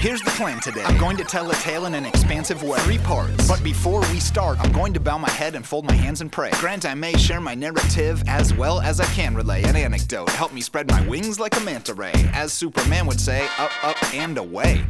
Here's the plan today. I'm going to tell a tale in an expansive way. 3 parts. But before we start, I'm going to bow my head and fold my hands and pray. Grant I may share my narrative as well as I can relay an anecdote. Help me spread my wings like a manta ray. As Superman would say, up, and away.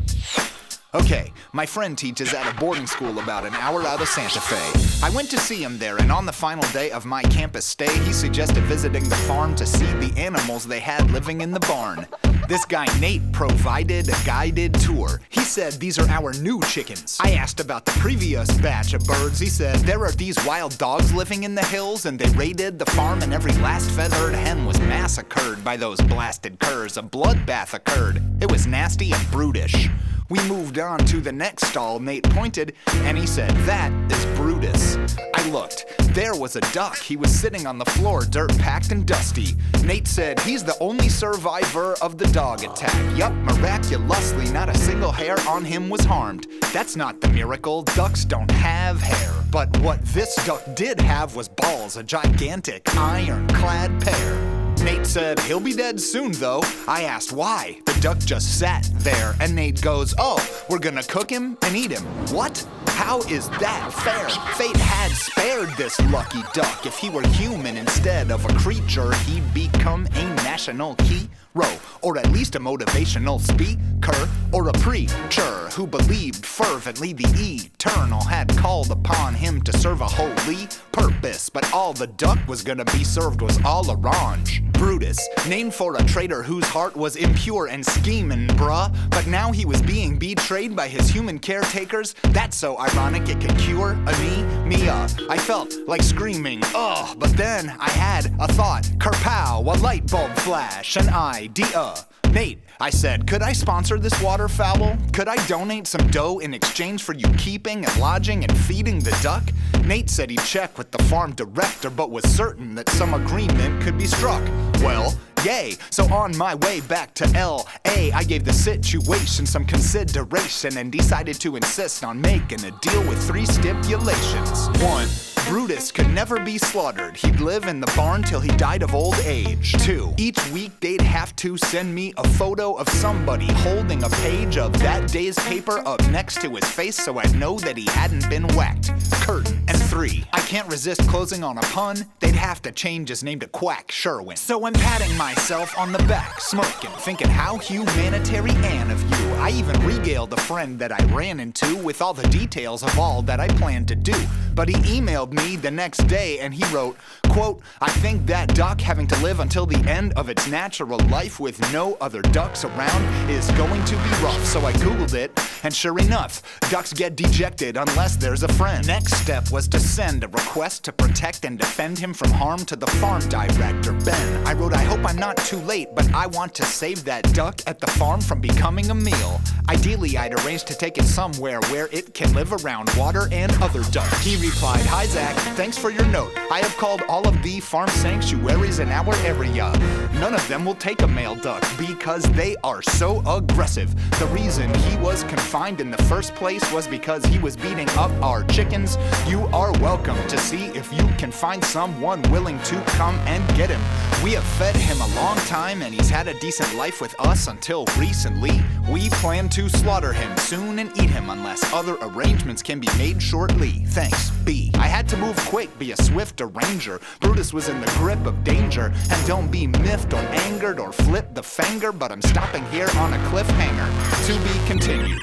Okay, my friend teaches at a boarding school about an hour out of Santa Fe. I went to see him there, and on the final day of my campus stay, he suggested visiting the farm to see the animals they had living in the barn. This guy Nate provided a guided tour. He said these are our new chickens. I asked about the previous batch of birds. He said there are these wild dogs living in the hills, and they raided the farm, and every last feathered hen was massacred by those blasted curs. A bloodbath occurred. It was nasty and brutish. We moved on to the next stall, Nate pointed, and he said, that is Brutus. I looked. There was a duck. He was sitting on the floor, dirt packed and dusty. Nate said, he's the only survivor of the dog attack. Yup, miraculously, not a single hair on him was harmed. That's not the miracle. Ducks don't have hair. But what this duck did have was balls, a gigantic ironclad pair. Nate said, he'll be dead soon, though. I asked why. The duck just sat there, and Nate goes, oh, we're gonna cook him and eat him. What? How is that fair? Fate had spared this lucky duck. If he were human instead of a creature, he'd become a national hero, or at least a motivational speaker, or a preacher who believed fervently the eternal had called upon him to serve a holy purpose. But all the duck was gonna be served was all orange. Brutus, named for a traitor whose heart was impure and scheming, bruh. But now he was being betrayed by his human caretakers. That's so ironic it could cure anemia. I felt like screaming, ugh. But then I had a thought, kerpow, a light bulb flash, an idea. Nate, I said, could I sponsor this waterfowl? Could I donate some dough in exchange for you keeping and lodging and feeding the duck? Nate said he'd check with the farm director, but was certain that some agreement could be struck. Well, yay, so on my way back to L.A., I gave the situation some consideration and decided to insist on making a deal with 3 stipulations. 1. Brutus could never be slaughtered. He'd live in the barn till he died of old age. 2. Each week they'd have to send me a photo of somebody holding a page of that day's paper up next to his face so I'd know that he hadn't been whacked. Curtain. And 3. I can't resist closing on a pun. They'd have to change his name to Quack Sherwin. So I'm patting myself on the back, smirking, thinking how humanitarian of you. I even regaled a friend that I ran into with all the details of all that I planned to do. But he emailed me the next day and he wrote, quote, I think that duck having to live until the end of its natural life with no other ducks around is going to be rough. So I googled it, and sure enough, ducks get dejected unless there's a friend. Next step was to send a request to protect and defend him from harm to the farm director, Ben. I wrote, I hope I'm not too late, but I want to save that duck at the farm from becoming a meal. Ideally, I'd arrange to take it somewhere where it can live around water and other ducks. He replied, hi Zach, thanks for your note. I have called all of the farm sanctuaries in our area. None of them will take a male duck because they are so aggressive. The reason he was confined in the first place was because he was beating up our chickens. You are welcome to see if you can find someone willing to come and get him. We have fed him a long time and he's had a decent life with us until recently. We plan to slaughter him soon and eat him unless other arrangements can be made shortly. Thanks, B. I had to move quick, be a swift arranger. Brutus was in the grip of danger. And don't be miffed or angered or flip the finger, but I'm stopping here on a cliffhanger. To be continued.